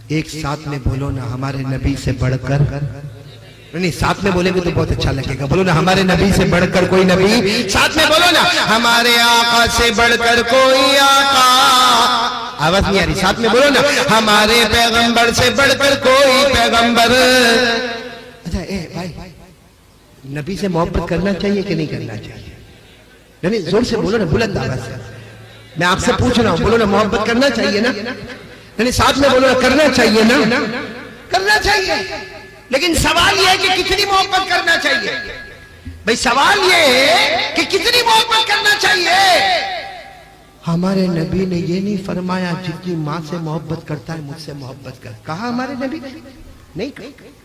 ایک ساتھ میں بولو نا ہمارے نبی سے بڑھ کر، نہیں ساتھ میں بولے گے تو بہت اچھا لگے گا، بولو نا ہمارے نبی سے بڑھ کر کوئی نبی، ساتھ میں بولو نا ہمارے آقا سے بڑھ کر کوئی آقا، آواز نہیں آ رہی، ساتھ میں بولو نا ہمارے پیغمبر سے بڑھ کر کوئی پیغمبر۔ اچھا بھائی، نبی سے محبت کرنا چاہیے کہ نہیں کرنا چاہیے؟ یعنی زور سے بولو نا، بلند آواز سے، میں آپ سے پوچھ رہا ہوں، بولو نا محبت کرنا چاہیے نا، یعنی ساتھ میں بولو نا کرنا چاہیے نا، کرنا چاہیے، لیکن سوال یہ ہے کہ کتنی محبت کرنا چاہیے؟ بھئی سوال یہ ہے کہ کتنی محبت کرنا چاہیے؟ ہمارے نبی نے یہ نہیں فرمایا جتنی ماں سے محبت کرتا ہے مجھ سے محبت کر، کہا ہمارے نبی نے نہیں کہا۔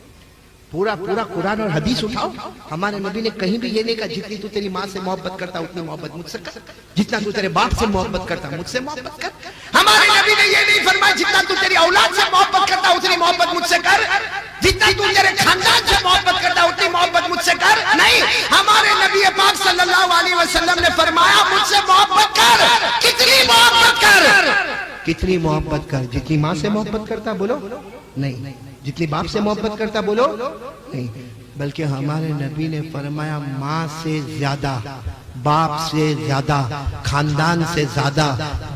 پورا قرآن اور حدیث اٹھاؤ، ہمارے نبی نے کہیں بھی یہ نہیں کہا جتنی تو تیری ماں سے محبت کرتا اتنی محبت مجھ سے کر، جتنا تو تیرے باپ سے محبت کرتا مجھ سے محبت کر۔ ہمارے نبی نے یہ نہیں فرمایا جتنا تو تیری اولاد سے محبت کرتا اتنی محبت مجھ سے کر، جتنا تو تیرے خاندان سے محبت کرتا اتنی محبت مجھ سے کر، نہیں، ہمارے نبی پاک صلی اللہ علیہ وسلم نے فرمایا مجھ سے محبت کر۔ کتنی محبت کر؟ کتنی محبت کر؟ جتنی ماں سے محبت کرتا بولو نہیں، جتنی باپ سے محبت کرتا بولو نہیں، بلکہ ہمارے نبی نے فرمایا ماں سے زیادہ، باپ سے زیادہ، خاندان سے زیادہ،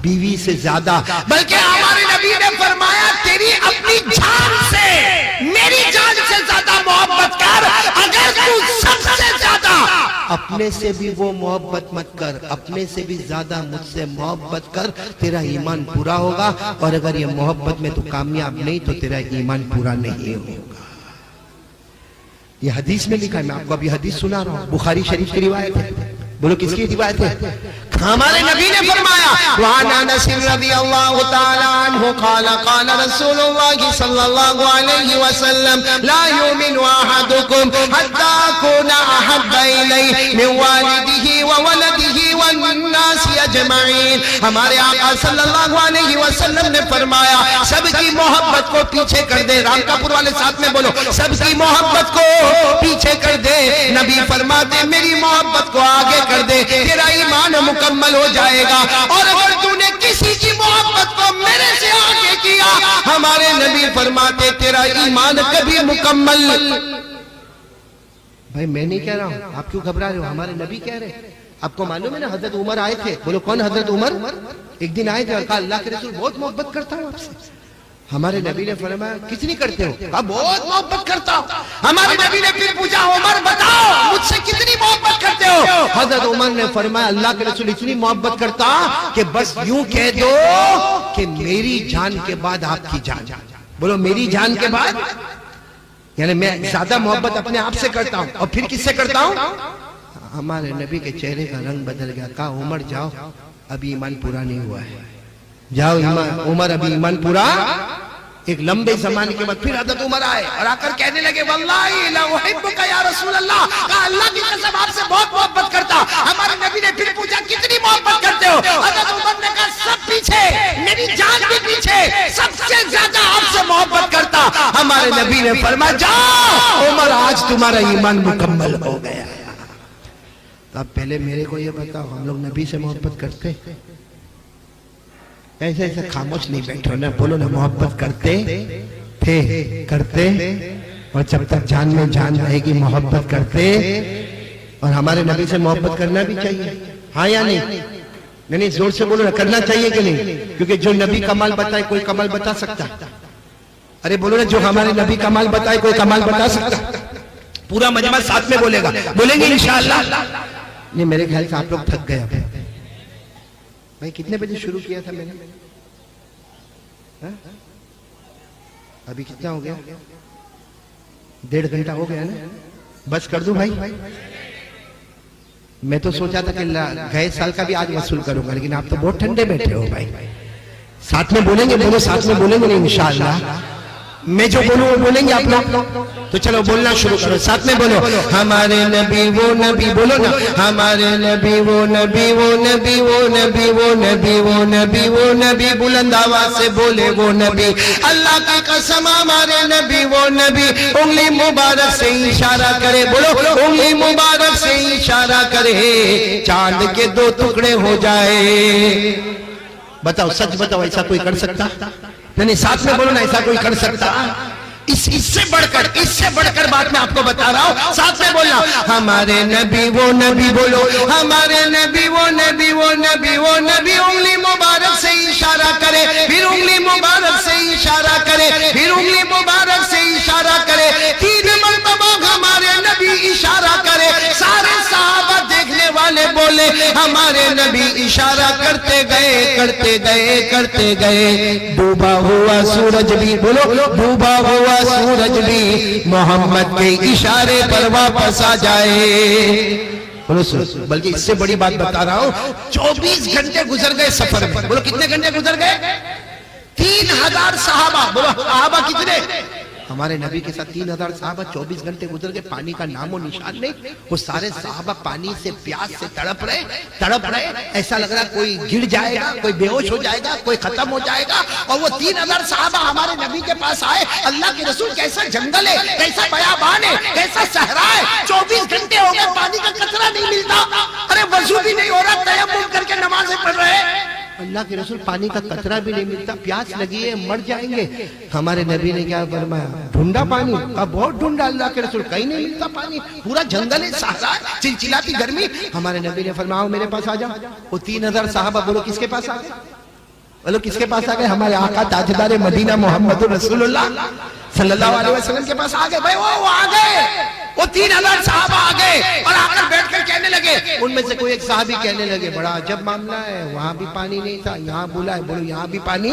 بیوی سے زیادہ، بلکہ ہمارے نبی نے فرمایا تیری اپنی جان سے، میری جان سے زیادہ محبت کر، اگر تو سب سے زیادہ اپنے سے بھی وہ محبت مت کر، اپنے سے بھی زیادہ مجھ سے محبت کر، تیرا ایمان پورا ہوگا، اور اگر یہ محبت میں تو کامیاب نہیں تو تیرا ایمان پورا نہیں ہوگا۔ یہ حدیث میں لکھا ہے، میں آپ کو ابھی حدیث سنا رہا ہوں، بخاری شریف کی روایت ہے، بولو کس کی روایت ہے؟ ہمارے نبی نے فرمایا وعن انس رضی اللہ تعالی عنہ قال قال رسول اللہ صلی اللہ علیہ وسلم لا یؤمن احدکم حتی اکون احب الیہ من والدہ وولدہ والناس اجمعین۔ ہمارے آقا صلی اللہ علیہ وسلم نے فرمایا سب کی محبت کو پیچھے کر دے، رام کپور والے ساتھ میں بولو، سب کی محبت کو پیچھے کر دے، نبی فرماتے میری محبت کو آگے کر دے، تیرا ایمان مکمل ہو جائے گا، اور اگر تو نے کسی کی محبت کو میرے سے آگے کیا، ہمارے نبی فرماتے تیرا ایمان کبھی مکمل۔ بھائی میں نہیں کہہ رہا ہوں، آپ کیوں گھبرا رہے ہو؟ ہمارے نبی کہہ رہے ہیں۔ آپ کو معلوم ہے نا حضرت عمر آئے تھے، بولو کون حضرت عمر؟ ایک دن آئے تھے اور کہا اللہ کے رسول بہت محبت کرتا ہوں آپ سے۔ ہمارے نبی نے فرمایا کتنی کرتے ہو؟ کہا بہت محبت کرتا ہوں۔ ہمارے نبی نے پھر پوچھا عمر بتاؤ مجھ سے کتنی محبت کرتے ہو؟ حضرت عمر نے فرمایا اللہ کے رسول اتنی محبت کرتا کہ بس یوں کہہ دو کہ میری جان کے بعد آپ کی جان، بولو میری جان کے بعد، یعنی میں زیادہ محبت اپنے آپ سے کرتا ہوں، اور پھر کس سے کرتا ہوں؟ ہمارے نبی کے چہرے کا رنگ بدل گیا، کہا عمر جاؤ ابھی ایمان پورا نہیں ہوا ہے، جاؤ عمر ابھی ایمان پورا۔ ایک لمبے زمانے کے بعد پھر حضرت عمر آئے اور آ کر کہنے لگے واللہ لا احبک یا رسول اللہ، کہا اللہ کی قسم آپ سے بہت محبت کرتا۔ ہمارے نبی نے پھر پوچھا کتنی محبت کرتے ہو؟ حضرت عمر نے کہا سب پیچھے، میری جان بھی پیچھے، سب سے زیادہ آپ سے محبت کرتا۔ ہمارے نبی نے فرمایا جاؤ عمر آج تمہارا ایمان مکمل ہو گیا۔ اب پہلے میرے کو یہ بتاؤ ہم لوگ نبی سے محبت کرتے؟ ایسے ایسے خاموش نہیں بیٹھو نا، بولو نا محبت کرتے تھے، کرتے، اور جب تک جان میں جان رہے گی محبت کرتے، اور ہمارے نبی سے محبت کرنا بھی چاہیے، ہاں یا نہیں؟ نہیں زور سے بولو نا، کرنا چاہیے کہ نہیں؟ کیونکہ جو نبی کمال بتائے کوئی کمال بتا سکتا؟ ارے بولو نا جو ہمارے نبی کمال بتائے کوئی کمال بتا سکتا؟ پورا مجمع ساتھ میں بولے گا، بولیں گے انشاءاللہ؟ نہیں میرے خیال سے آپ لوگ تھک گئے۔ بھائی کتنے بجے شروع کیا تھا میں نے؟ ابھی کتنا ہو گیا؟ 1.5 گھنٹہ ہو گیا نا؟ بس کر دوں بھائی؟ میں تو سوچا تھا کہ گئے سال کا بھی آج وصول کروں گا، لیکن آپ تو بہت ٹھنڈے بیٹھے ہو بھائی۔ ساتھ میں بولیں گے، بولو ساتھ میں بولیں گے انشاءاللہ؟ میں جو بولوں وہ بولیں گے آپ لوگ؟ تو چلو بولنا شروع کرو، ساتھ میں بولو ہمارے نبی وہ نبی، بولو نا ہمارے نبی وہ نبی، وہ نبی وہ نبی، وہ نبی وہ نبی، وہ نبی، بلند آواز سے بولے وہ نبی، اللہ کی قسم ہمارے نبی وہ نبی، انگلی مبارک سے اشارہ کرے، بولو انگلی مبارک سے اشارہ کرے چاند کے 2 ٹکڑے ہو جائے۔ بتاؤ سچ بتاؤ، ایسا کوئی کر سکتا؟ نہیں ساتھ میں بولو نا، ایسا کوئی کر سکتا؟ اس سے بڑھ کر بات میں آپ کو بتا رہا ہوں، ساتھ میں بولنا ہمارے نبی وہ نبی، بولو ہمارے نبی وہ نبی، وہ نبی وہ نبی، انگلی مبارک سے اشارہ کرے، پھر انگلی مبارک سے اشارہ کرے، پھر انگلی مبارک سے اشارہ کرے، 3 مرتبہ ہمارے نبی اشارہ کرے، سارے صحابہ دیکھنے والے بولے ہمارے نبی اشارہ کرتے گئے، ڈوبا ہوا سورج بھی، بولو ڈوبا ہوا سورج بھی محمد کے اشارے پر واپس آ جائے۔ بلکہ اس سے بڑی بات بتا رہا ہوں، 24 گھنٹے گزر گئے سفر میں، بولو کتنے گھنٹے گزر گئے؟ 3000 صحابہ، بولو صحابہ کتنے؟ ہمارے نبی کے ساتھ 3000 صحابہ، 24 گھنٹے گزر گئے، پانی کا نام و نشان نہیں۔ وہ سارے صحابہ پانی سے پیاس سے تڑپ رہے، ایسا لگ رہا کوئی گر جائے گا، کوئی بے ہوش ہو جائے گا، کوئی ختم ہو جائے گا، اور وہ 3000 صحابہ ہمارے نبی کے پاس آئے، اللہ کے رسول کیسا جنگل ہے، کیسا بیابان ہے، کیسا صحرا ہے، 24 گھنٹے ہو گئے پانی کا قطرہ نہیں ملتا، ارے وضو بھی نہیں ہو رہا، تیمم کر کے نمازیں پڑھ رہے ہیں، اللہ کے رسول پانی کا قطرہ بھی نہیں ملتا، پیاس لگی ہے، مر جائیں گے۔ ہمارے نبی نے کیا فرمایا؟ ڈھونڈا پانی، بہت ڈھونڈا اللہ کے رسول، کہیں نہیں ملتا پانی، پورا جنگل ہے، صحرا ہے، چلچلاتی گرمی۔ ہمارے نبی نے فرمایا آؤ میرے پاس آ جاؤ۔ وہ 3000 صحابہ، بولو کس کے پاس آ گئے؟ بولو کس کے پاس آ گئے؟ ہمارے آقا تاجدار مدینہ محمد رسول اللہ صلی اللہ علیہ وسلم کے پاس آ گئے۔ بھائی وہ آ گئے، وہ 3000 صحابہ آ گئے اور آ کر بیٹھ کر کہنے لگے، ان میں سے کوئی ایک صحابی کہنے لگے بڑا عجب معاملہ ہے، وہاں بھی پانی نہیں تھا، یہاں بولا ہے، بولو یہاں بھی پانی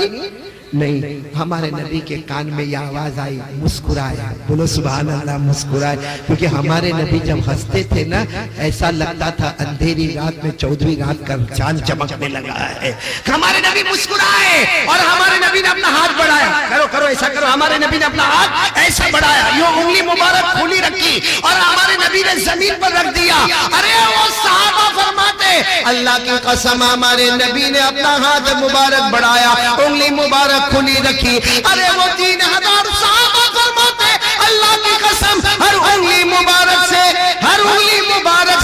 نہیں۔ ہمارے نبی کے کان میں یہ آواز آئی، مسکرائے، بولو سبحان اللہ، مسکرائے، کیونکہ ہمارے نبی جب ہنستے تھے نا ایسا لگتا تھا اندھیری رات میں 14ویں رات کا چاند چمکنے لگا ہے۔ ہمارے نبی مسکرائے اور ہمارے نبی نے اپنا ہاتھ بڑھایا، کرو ایسا کرو، ہمارے نبی نے اپنا ہاتھ ایسا بڑھایا، یوں انگلی مبارک کھلی رکھی اور ہمارے نبی نے زمین پر رکھ دیا۔ ارے وہ صحابہ فرماتے اللہ کی قسم ہمارے نبی نے اپنا ہاتھ مبارک بڑھایا، انگلی مبارک کھلی رکھی، ارے وہ 3000 صحابہ فرماتے اللہ کی قسم ہر انگلی مبارک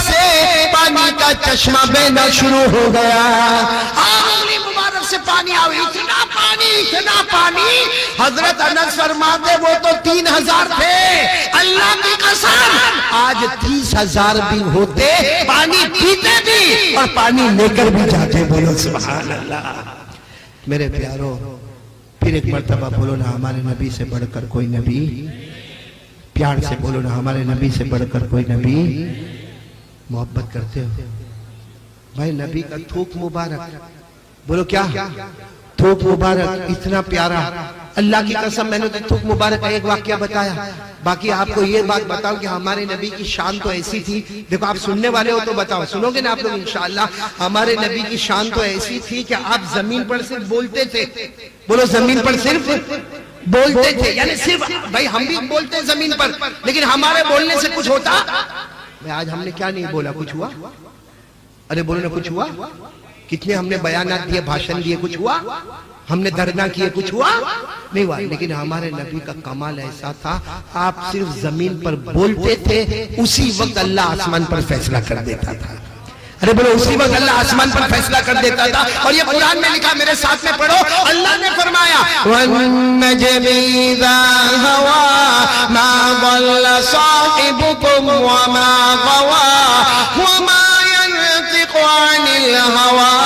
سے پانی کا چشمہ بہنا شروع ہو گیا، انگلی مبارک سے پانی آوے، اتنا پانی، حضرت انس فرماتے وہ تو 3000 تھے، اللہ کی قسم آج 30,000 بھی ہوتے، پانی پیتے بھی اور پانی لے کر بھی جاتے، بولو سبحان اللہ۔ میرے پیارو، پھر ایک مرتبہ بولو نا ہمارے نبی سے بڑھ کر کوئی نبی، پیار سے بولو نا ہمارے نبی سے بڑھ کر کوئی نبی۔ محبت کرتے ہو بھائی نبی کا تھوک مبارک، بولو کیا تھوک مبارک، اتنا پیارا، اللہ کی قسم میں نے تو تھوک مبارک کا ایک واقعہ بتایا، باقی آپ کو یہ بات بتاؤ کہ ہمارے نبی کی شان تو ایسی تھی، دیکھو آپ سننے والے ہو تو بتاؤ، سنو گے نا آپ لوگ انشاءاللہ، ہمارے نبی کی شان تو ایسی تھی کہ آپ زمین پر صرف بولتے تھے، بولو زمین پر صرف بولتے تھے، یعنی صرف بھائی ہم بھی بولتے ہیں زمین پر، لیکن ہمارے بولنے سے کچھ ہوتا؟ بھائی آج ہم نے کیا نہیں بولا، کچھ ہوا؟ ارے بولو نا کچھ ہوا؟ کتنے ہم نے بیانات دیے، بھاشن دیے، کچھ ہوا؟ ہم نے دھرنا کیے، کچھ ہوا؟ نہیں ہوا، لیکن ہمارے نبی کا کمال ایسا تھا، آپ صرف زمین پر بولتے تھے، اسی وقت اللہ آسمان پر فیصلہ کر دیتا تھا، ارے بولو اسی وقت اللہ آسمان پر فیصلہ کر دیتا تھا، اور یہ قرآن میں لکھا، میرے ساتھ میں پڑھو، اللہ نے فرمایا وَالنَّجْمِ إِذَا هَوَىٰ مَا ضَلَّ صَاحِبُكُمْ وَمَا غَوَىٰ وَمَا يَنطِقُ عَنِ الْهَوَىٰ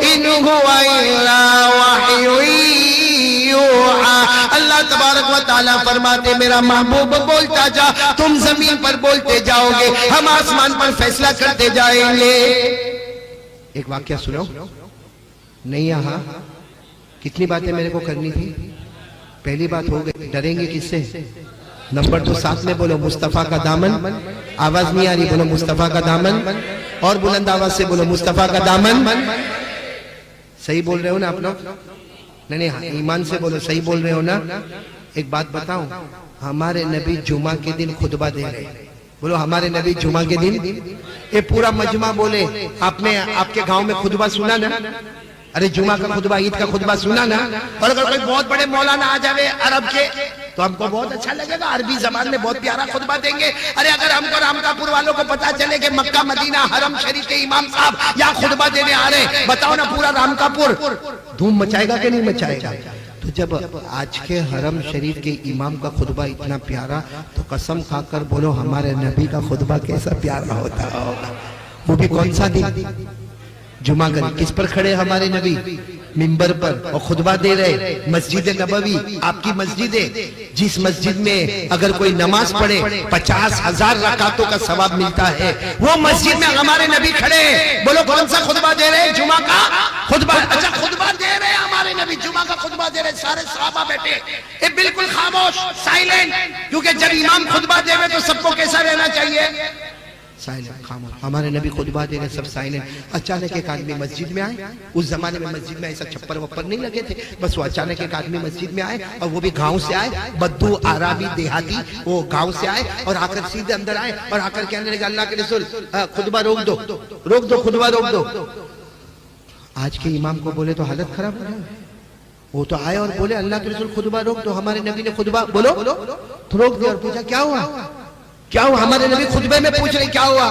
إِنْ هُوَ إِلَّا وَحْيٌ يُوحَىٰ۔ اللہ تبارک و تعالیٰ فرماتے میرا محبوب بولتا جا، تم زمین پر بولتے جاؤ گے، ہم آسمان پر فیصلہ کرتے جائیں گے۔ ایک واقعہ سنو، نہیں یہاں کتنی باتیں میرے کو کرنی تھی، پہلی بات ہو گئی، ڈریں گے کس سے؟ نمبر 2 ساتھ میں بولو مصطفیٰ کا دامن، آواز نہیں آ رہی، بولو مصطفیٰ کا دامن، اور بلند آواز سے بولو مصطفیٰ کا دامن۔ صحیح بول رہے ہو نا آپ لوگ؟ نہیں ایمان سے بولو، صحیح بول رہے ہو نا؟ ایک بات بتاؤں، ہمارے نبی جمعہ کے دن خطبہ دے رہے، بولو ہمارے نبی جمعہ کے دن، یہ پورا مجمع بولے آپ نے آپ کے گاؤں میں خطبہ سنا نا؟ ارے جمعہ کا خطبہ، عید کا خطبہ سنا نا؟ اور اگر کوئی بہت بڑے مولانا آ جاوے عرب کے تو ہم کو بہت اچھا لگے گا، عربی زبان میں بہت پیارا خطبہ دیں گے۔ ارے اگر ہم کو رامکاپور والوں کو پتا چلے کہ مکہ مدینہ حرم شریف کے امام صاحب یا خطبہ دینے آ رہے ہیں، بتاؤ نا پورا رامکاپور دھوم مچائے گا کہ نہیں مچائے گا؟ تو جب آج کے حرم شریف کے امام کا خطبہ اتنا پیارا، تو قسم کھا کر بولو ہمارے نبی کا خطبہ کیسا پیارا ہوتا ہوگا۔ وہ بھی کون سا دن؟ جمعہ کا۔ کس پر کھڑے ہمارے نبی؟ منبر پر، اور خطبہ دے رہے۔ مسجد نبوی آپ کی مسجد ہے، جس مسجد میں اگر کوئی نماز پڑھے 50,000 رکعتوں کا ثواب ملتا ہے، وہ مسجد میں ہمارے نبی کھڑے۔ بولو کون سا خطبہ دے رہے؟ جمعہ کا خطبہ۔ اچھا خطبہ دے رہے ہمارے نبی، جمعہ کا خطبہ دے رہے، سارے صحابہ بیٹھے اے بالکل خاموش، سائلنٹ، کیونکہ جب امام خطبہ دے رہے تو سب کو کیسا رہنا چاہیے؟ سائلنٹ، خاموش۔ ہمارے نبی خطبہ دے رہے، سب سائلنٹ۔ اچانک ایک آدمی مسجد میں آئے۔ اس زمانے میں مسجد میں ایسا چھپر وپر نہیں لگے تھے، بس وہ اچانک ایک آدمی مسجد میں آئے، اور وہ بھی گاؤں سے آئے، بدو عربی دیہاتی، وہ گاؤں سے آئے اور آ کر سیدھے اندر آئے اور آ کر کہنے لگے اللہ کے رسول خطبہ روک دو، روک دو، خطبہ روک دو۔ آج کے امام کو بولے تو حالت خراب ہو جائے۔ وہ تو آئے اور بولے اللہ کے رسول خطبہ روک دو۔ ہمارے نبی نے خطبہ بولو تو روک دیا اور پوچھا کیا ہوا؟ کیا ہوا؟ ہمارے نبی خطبے میں پوچھ رہے کیا ہوا؟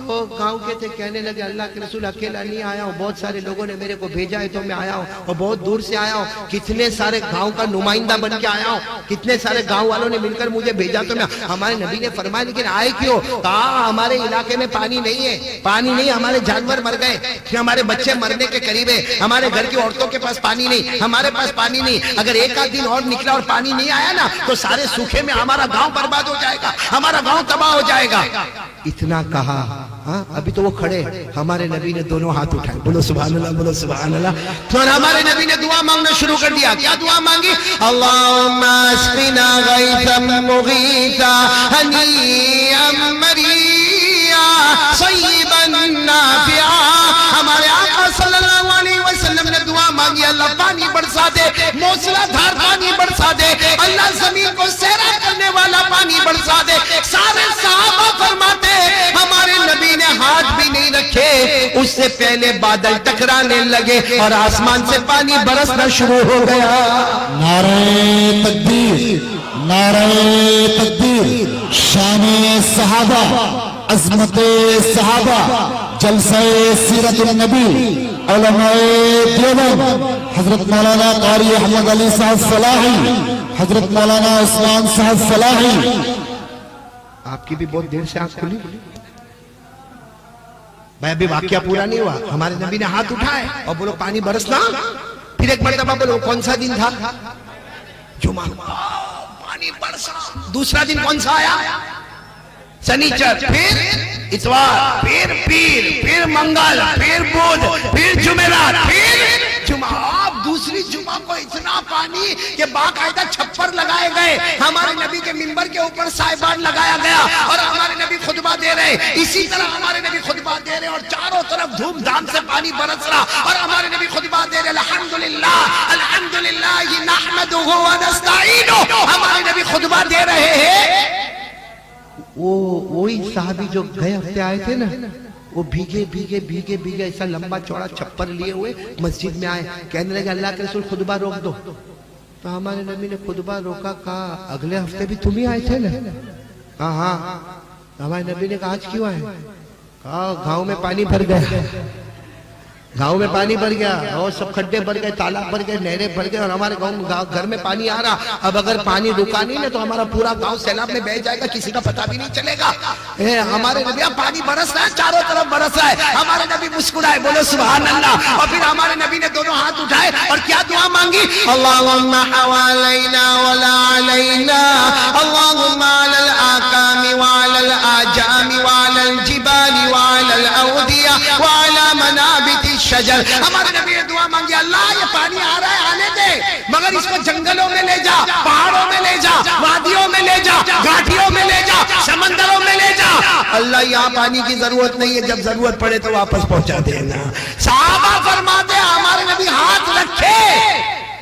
وہ گاؤں کے تھے، کہنے لگے اللہ کے رسول اکیلا نہیں آیا ہوں، بہت سارے لوگوں نے میرے کو بھیجا ہے تو میں آیا ہوں، اور بہت دور سے آیا ہوں، کتنے سارے گاؤں کا نمائندہ بن کے آیا ہوں، کتنے سارے گاؤں والوں نے مل کر مجھے بھیجا تو میں۔ ہمارے نبی نے فرمایا لیکن آئے کیوں؟ کہا ہمارے علاقے میں پانی نہیں ہے، پانی نہیں، ہمارے جانور مر گئے، ہمارے بچے مرنے کے قریب ہے، ہمارے گھر کی عورتوں کے پاس پانی نہیں، ہمارے پاس پانی نہیں، اگر ایک آدھ دن اور نکلا اور پانی نہیں آیا نا تو سارے سوکھے میں ہمارا گاؤں برباد ہو جائے گا، ہمارا گاؤں تباہ ہو جائے گا۔ اتنا کہا، ابھی تو وہ کھڑے، ہمارے نبی نے دونوں ہاتھ اٹھائے، بولو سبحان اللہ، بولو سبحان اللہ۔ تو ہمارے نبی نے دعا مانگنا شروع کر دیا۔ کیا دعا مانگی؟ اللہم اسقنا غیثا مغیثا ہنیئا مریا صیبا نافعا۔ ہمارے آقا صلی اللہ علیہ وسلم نے دعا مانگی اللہ پانی برسا دے، موسلا دھار پانی برسا دے، اللہ زمین کو سیراب کرنے والا پانی برسا دے۔ سارے صحابہ فرماتے ہمارے نبی نے ہاتھ بھی نہیں رکھے، اس سے پہلے بادل ٹکرانے لگے اور آسمان سے پانی برسنا شروع ہو گیا۔ نعرہ تکبیر، نعرہ تکبیر، شان صحابہ، عظمت صحابہ، جلسہ سیرت النبی، علماء دیوبند، حضرت مولانا قاری احمد علی صاحب فلاحی، حضرت مولانا عثمان صاحب فلاحی۔ آپ کی بھی بہت دیر سے آنکھ کھلی بھائی، ابھی واقعہ پورا نہیں ہوا۔ ہمارے نبی نے ہاتھ اٹھائے اور بولو پانی برسنا، پھر ایک مرتبہ بولو کون سا دن تھا؟ جمعہ، پانی برسا۔ دوسرا دن کون سا آیا؟ سنیچر، پھر اتوار، پھر پیر، پھر منگل، پھر بدھ، پھر جمعرات، پھر جمعہ۔ اب دوسری جمعہ کو اتنا پانی کہ باقاعدہ چھپر لگائے گئے، ہمارے نبی کے منبر کے اوپر سائبان لگایا گیا اور ہمارے نبی خطبہ دے رہے۔ اسی طرح ہمارے نبی خطبہ دے رہے اور چاروں طرف دھوم دھام سے پانی برس رہا اور ہمارے نبی خطبہ دے رہے الحمدللہ الحمدللہ نحمدہ ونستعینہ۔ ہمارے نبی خطبہ دے رہے ہیں۔ وہی صحابی جو گئے ہفتے آئے تھے نا، وہ بھیگے بھیگے بھیگے بھیگے ایسا لمبا چوڑا چھپر لیے ہوئے مسجد میں آئے، کہنے لگے اللہ کے رسول خطبہ روک دو۔ تو ہمارے نبی نے خطبہ روکا، کہا اگلے ہفتے بھی تم ہی آئے تھے نا؟ ہاں ہاں۔ ہمارے نبی نے کہا آج کیوں آئے؟ کہا گاؤں میں پانی بھر گیا، گاؤں میں پانی بھر گیا اور سب کھڈے بھر گئے، تالاب بھر گئے، نہریں بھر گئے اور ہمارے گھر میں پانی آ رہا۔ اب اگر پانی رکا نہیں نا تو ہمارا پورا گاؤں سیلاب میں بہہ جائے گا، کسی کا پتہ بھی نہیں چلے گا۔ ہمارے نبی اب پانی برس رہا ہے، چاروں طرف برس رہا ہے۔ ہمارے نبی مسکرائے، بولو سبحان اللہ۔ اور پھر ہمارے نبی نے دونوں ہاتھ اٹھائے اور کیا دعا مانگی؟ اللہم حوالینا ولا علینا، اللہم علی الاکام وعلی الاجام وعلی الجبال وعلی الاودیہ وعلی منابت الشجر۔ ہمارے نبی نے دعا مانگی اللہ یہ پانی آ رہا ہے آنے دے، مگر اس کو جنگلوں میں لے جا، پہاڑوں میں لے جا، وادیوں میں لے جا، گھاٹیوں میں لے جا، سمندروں میں لے جا۔ اللہ یہاں پانی کی ضرورت نہیں ہے، جب ضرورت پڑے تو واپس پہنچا دینا۔ صحابہ فرماتے ہیں ہمارے نبی ہاتھ رکھے،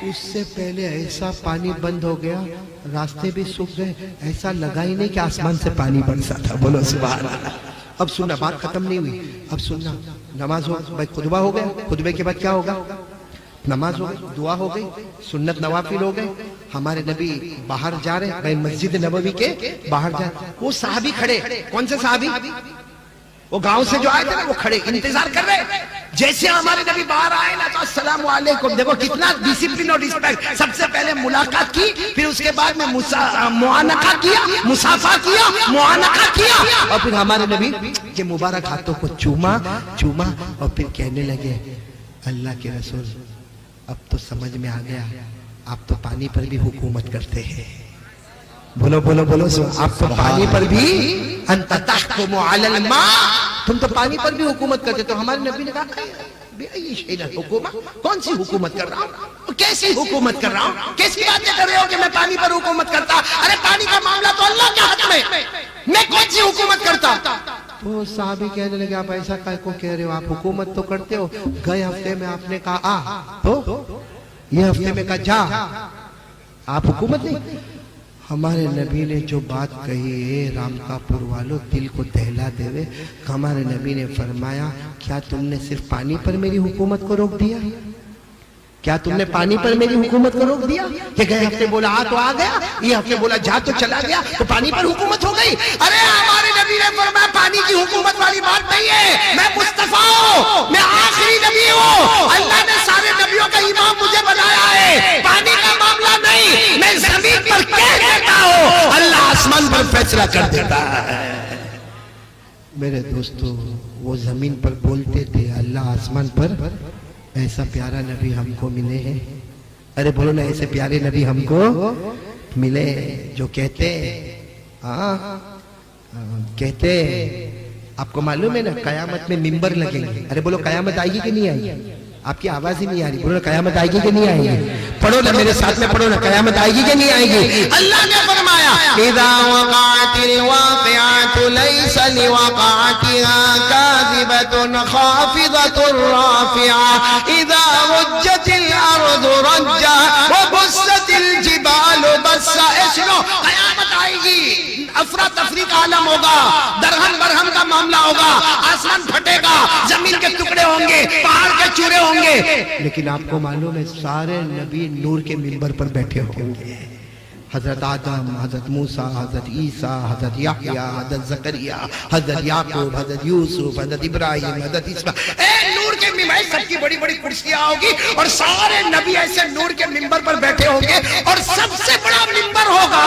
اس سے پہلے ایسا پانی بند ہو گیا، راستے بھی سوکھ گئے، ایسا لگا ہی نہیں کہ آسمان سے پانی برسا تھا۔ بولو سبحان اللہ۔ اب سننا، بات ختم نہیں ہوئی، اب سننا، نماز ہو بھائی، خطبہ ہو گیا، خطبے کے بعد کیا ہوگا؟ نماز ہو گئی، دعا ہو گئی، سنت نوافل ہو گئے. ہمارے نبی باہر جا رہے ہیں، مسجد نبوی کے باہر جا رہے. وہ صحابی کھڑے. کون سے صحابی؟ وہ گاؤں سے جو آئے تھے نا، وہ کھڑے انتظار کر رہے. جیسے ہمارے نبی باہر آئے نا تو السلام علیکم. دیکھو کتنا ڈسپلن اور رسپیکٹ. سب سے پہلے ملاقات کی، پھر اس کے بعد میں معانقہ کیا، مصافحہ کیا، معانقہ کیا، اور پھر ہمارے نبی کے مبارک ہاتھوں کو چوما اور پھر کہنے لگے اللہ کے رسول اب تو سمجھ میں آ گیا، آپ تو پانی پر بھی حکومت کرتے ہیں. بولو بولو بولو، آپ تو پانی پر بھی، انت تحکم علی الماء، تم تو پانی پر بھی حکومت کرتے. تو ہمارے نبی نے کہا حکومت کون سی حکومت کر رہا ہوں، کیسی حکومت کر رہا ہوں، کیسی باتیں کر رہے ہو کہ میں پانی پر حکومت کرتا؟ ارے پانی کا معاملہ تو اللہ کے ہاتھ میں کون سی حکومت کرتا؟ تو صحابی کہنے لگے آپ ایسا کو کہہ رہے ہو، آپ حکومت تو کرتے ہو. گئے ہفتے میں آپ نے کہا آ، تو یہ ہفتے میں کہا جا، آپ حکومت نہیں. ہمارے نبی نے جو بات کہی ہے رام کا پور والوں دل کو دہلا دے ہوئے. ہمارے نبی نے فرمایا کیا تم نے صرف پانی پر میری حکومت کو روک دیا؟ کیا تم نے پانی پر میری حکومت کو روک دیا؟ کہ گئے ہفتے بولا آ تو آ گیا، یہ ہفتے بولا جا تو چلا گیا، تو پانی پر حکومت ہو گئی. ارے ہمارے نبی نے فرمایا پانی کی حکومت والی بات نہیں ہے، میں مصطفیٰ ہوں، میں آخری نبی ہوں، اللہ نے سارے نبیوں کا امام مجھے بنایا ہے. پانی کا معاملہ نہیں، میں زمین پر کہہ دیتا ہوں، اللہ آسمان پر فیصلہ کر دیتا ہے. میرے دوستو وہ زمین پر بولتے تھے، اللہ آسمان پر. ایسا پیارا نبی ہم کو ملے ہیں. ارے بولو نا، ایسے پیارے نبی ہم کو ملے جو کہتے کہتے آپ کو معلوم ہے نا قیامت میں ممبر لگیں گے. ارے بولو قیامت آئے گی کہ نہیں آئے گی؟ آپ کی آواز ہی نہیں آ رہی. بولو قیامت آئے گی کہ نہیں آئے گی؟ پڑھو نا میرے ساتھ میں، پڑھو نا، قیامت آئے گی کہ نہیں آئے گی؟ اللہ نے فرمایا اذا وقعت الواقعات ليس لوقعتها كاذبة خافضة رافعة اذا رجت الارض رجا وبست الجبال بسا. سنو قیامت آئے گی، افراتفری کا عالم ہوگا، درہم برہم کا معاملہ ہوگا، آسمان پھٹے گا، زمین کے ٹکڑے ہوں گے، پہاڑ کے چورے ہوں گے. لیکن آپ کو معلوم ہے سارے نبی نور کے منبر پر بیٹھے ہوں گے. حضرت آدم، حضرت موسیٰ، حضرت عیسیٰ، حضرت یحییٰ، حضرت زکریا، حضرت یعقوب، حضرت یوسف، حضرت ابراہیم، حضرت اسماعیل، نور کے منبر، سب کی بڑی بڑی کرسیاں ہوگی اور سارے نبی ایسے نور کے منبر پر بیٹھے ہوں گے. اور سب سے بڑا منبر ہوگا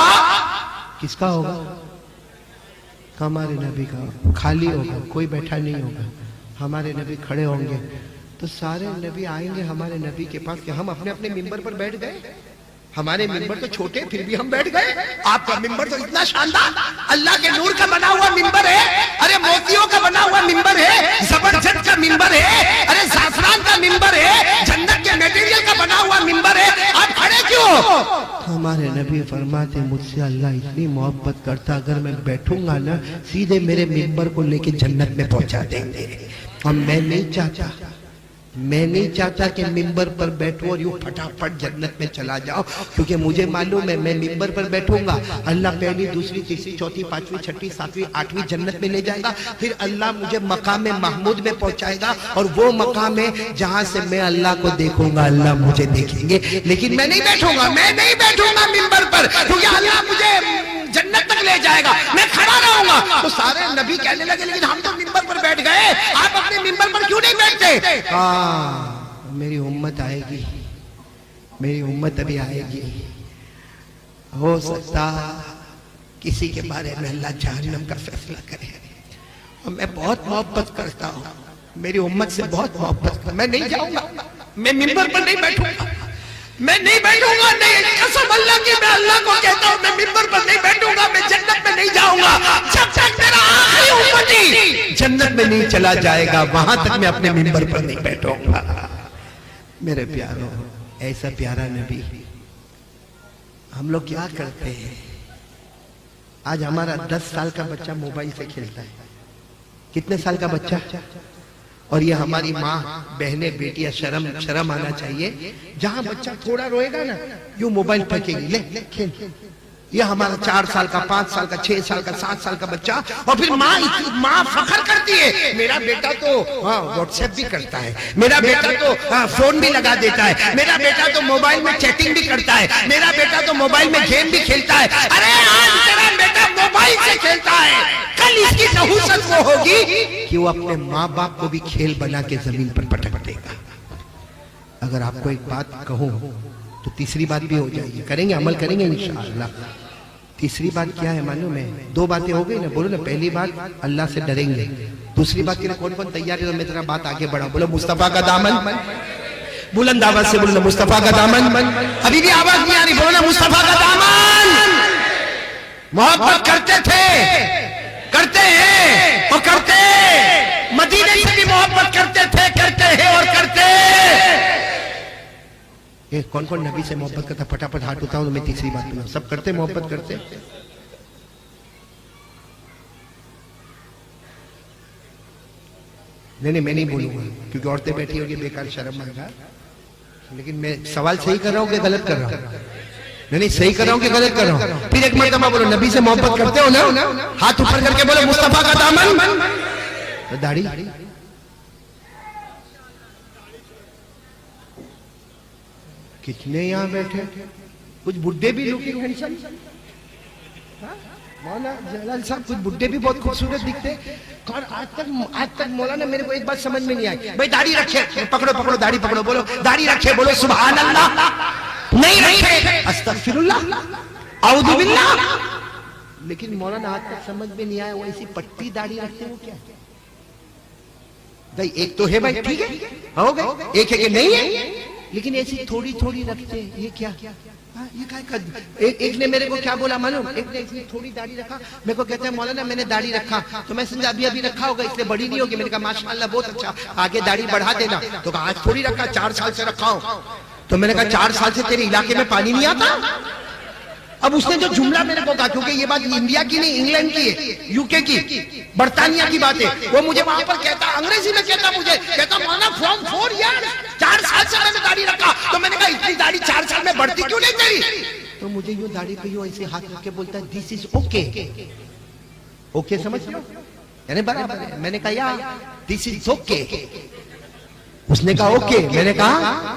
کس کا ہوگا؟ ہمارے نبی کا. خالی ہوگا، کوئی بیٹھا نہیں ہوگا. ہمارے نبی کھڑے ہوں گے تو سارے نبی آئیں گے ہمارے نبی کے پاس کہ ہم اپنے اپنے منبر پر بیٹھ گئے. ہمارے منبر تو چھوٹے پھر بھی ہم بیٹھ گئے، آپ کا منبر تو اتنا شاندار، اللہ کے نور کا بنا ہوا منبر ہے، ارے موتیوں کا بنا ہوا منبر ہے، زبرجد کا منبر ہے، ارے زعفران کا منبر ہے، جنت کے میٹیریل کا بنا ہوا منبر ہے، آپ کھڑے کیوں؟ ہمارے نبی فرماتے مجھ سے اللہ اتنی محبت کرتا، اگر میں بیٹھوں گا نا سیدھے میرے منبر کو لے کے جنت میں پہنچا دیں گے. اور میں نہیں چاہتا کہ منبر پر بیٹھوں اور یوں پھٹافٹ جنت میں چلا جاؤ، کیونکہ مجھے معلوم ہے میں منبر پر بیٹھوں گا، اللہ پہلی دوسری تیسری چوتھی پانچویں چھٹی ساتویں آٹھویں جنت میں لے جائے گا، پھر اللہ مجھے مقام محمود میں پہنچائے گا، اور وہ مقام ہے جہاں سے میں اللہ کو دیکھوں گا، اللہ مجھے دیکھیں گے. لیکن میں نہیں بیٹھوں گا منبر پر، کیونکہ اللہ مجھے جنت تک لے جائے گا، میں کھڑا رہوں گا. تو سارے نبی کہنے لگے لیکن ہم تو منبر پر بیٹھ گئے، آپ اپنے منبر پر کیوں نہیں بیٹھتے؟ میری امت آئے گی، میری امت ابھی آئے گی، ہو سکتا کسی کے بارے میں اللہ جہنم کا فیصلہ کرے. اور میں بہت محبت کرتا ہوں، میری امت سے بہت محبت کرتا ہوں. میں نہیں جاؤں گا، میں منبر پر نہیں بیٹھوں گا، میں نہیں بیٹھوں گا. نہیں، قسم اللہ کی میں اللہ کو کہتا ہوں میں منبر پر نہیں بیٹھوں گا، میں جنت میں نہیں جاؤں گا جب تک میرا آخری امتی جنت میں نہیں چلا جائے گا، وہاں تک میں اپنے منبر پر نہیں بیٹھوں گا. میرے پیاروں، ایسا پیارا نبی. ہم لوگ کیا کرتے ہیں؟ آج ہمارا 10 سال کا بچہ موبائل سے کھیلتا ہے. کتنے سال کا بچہ؟ اور یہ ہماری ماں بہنیں بیٹیاں شرم آنا چاہیے. جہاں بچہ تھوڑا روئے گا نا یوں موبائل پھینکے گی، لے کھیل. یہ ہمارا 4 سال کا 5 سال کا 6 سال کا 7 سال کا بچہ، اور پھر ماں فخر کرتی ہے میرا بیٹا تو واٹس ایپ بھی کرتا ہے، میرا بیٹا تو فون بھی لگا دیتا ہے، میرا بیٹا تو موبائل میں چیٹنگ بھی کرتا ہے، میرا بیٹا تو موبائل میں گیم بھی کھیلتا ہے۔ ارے آج تیرا بیٹا موبائل سے کھیلتا ہے، کل اس کی نحوست وہ ہوگی کہ وہ اپنے ماں باپ کو بھی کھیل بنا کے زمین پر پٹک دے گا۔ اگر آپ کو ایک بات کہوں تو تیسری بات بھی ہو جائے گی، کریں گے، عمل کریں گے انشاءاللہ۔ تیسری بات کیا ہے معلوم ہے؟ 2 باتیں ہو گئی نا، بولو نا، پہلی بات اللہ سے ڈریں گے، دوسری بات کے لیے کون کون تیار ہے؟ تو میں تیرا بات آگے بڑھا، بولو مصطفیٰ کا دامن، بلند آواز سے بولو نا مصطفیٰ کا دامن، ابھی بھی آواز نہیں آ رہی، بولو نا مصطفیٰ کا دامن۔ محبت کرتے تھے، کرتے ہیں اور کرتے، مدینے سے بھی محبت کرتے تھے، کرتے ہیں اور کرتے۔ کون کون نبی سے محبت کرتا؟ پھٹافٹ ہاتھ اٹھاؤ تو میں تیسری بات بتاؤں۔ سب کرتے محبت کرتے؟ نہیں میں نہیں بولوں گا کیونکہ عورتیں بیٹھی ہوگی، بیکار شرم مانگا، لیکن میں سوال صحیح کر رہا ہوں کہ غلط کر رہا ہوں؟ نہیں صحیح کر رہا ہوں کہ غلط کر رہا ہوں؟ پھر ایک مرتبہ بولو، نبی سے محبت کرتے ہو نا؟ ہاتھ اوپر کر کے بولو مصطفیٰ کا دامن۔ داڑھی کتنے یہاں بیٹھے، کچھ بڈھے بھی لوکنگ ہینڈسم، مولانا جلال صاحب کچھ بڈھے بھی بہت خوبصورت دکھتے، اور آج تک مولانا میرے کو ایک بات سمجھ میں نہیں آئی، بھائی داڑھی رکھے، پکڑو داڑھی پکڑو، بولو داڑھی رکھے، بولو سبحان اللہ، نہیں رکھے استغفر اللہ اعوذ باللہ، لیکن مولانا آج تک سمجھ میں نہیں آیا وہ ایسی پٹی داڑھی رکھتے وہ کیا ہے؟ بھائی ایک تو ہے، بھائی ٹھیک ہے ہو گئے، ایک ہے کہ نہیں ہے، لیکن ایسی تھوڑی تھوڑی رکھتے، یہ کیا؟ ایک نے میرے کو کیا بولا معلوم؟ ایک نے تھوڑی داڑھی رکھا، میرے کو کہتا ہے مولانا میں نے داڑھی رکھا، تو میں سمجھا ابھی رکھا ہوگا اس لیے بڑی نہیں ہوگی، میں نے کہا ماشاءاللہ بہت اچھا، آگے داڑھی بڑھا دینا، تو کہا آج تھوڑی رکھا، 4 سال سے رکھا ہوں، تو میں نے کہا 4 سال سے تیرے علاقے میں پانی نہیں آتا؟ اب اس نے جو جملہ میرے کو کہا، کیونکہ یہ بات انڈیا کی نہیں انگلینڈ کی ہے، یو کے کی، برطانیہ کی بات ہے، وہ مجھے وہاں پر کہتا، انگریزی میں کہتا، مجھے کہتا مولانا فرام 4 ایئرز 4 سال سے میں نے داڑھی رکھا، تو میں نے کہا اتنی داڑھی 4 سال میں بڑھتی کیوں نہیں تیری؟ تو مجھے یوں داڑھی پہ یوں ایسے ہاتھ رکھ کے بولتا ہے دس از اوکے، اوکے سمجھ لو یعنی برابر ہے، میں نے کہا یا دس از اوکے، اس نے کہا اوکے، میں نے کہا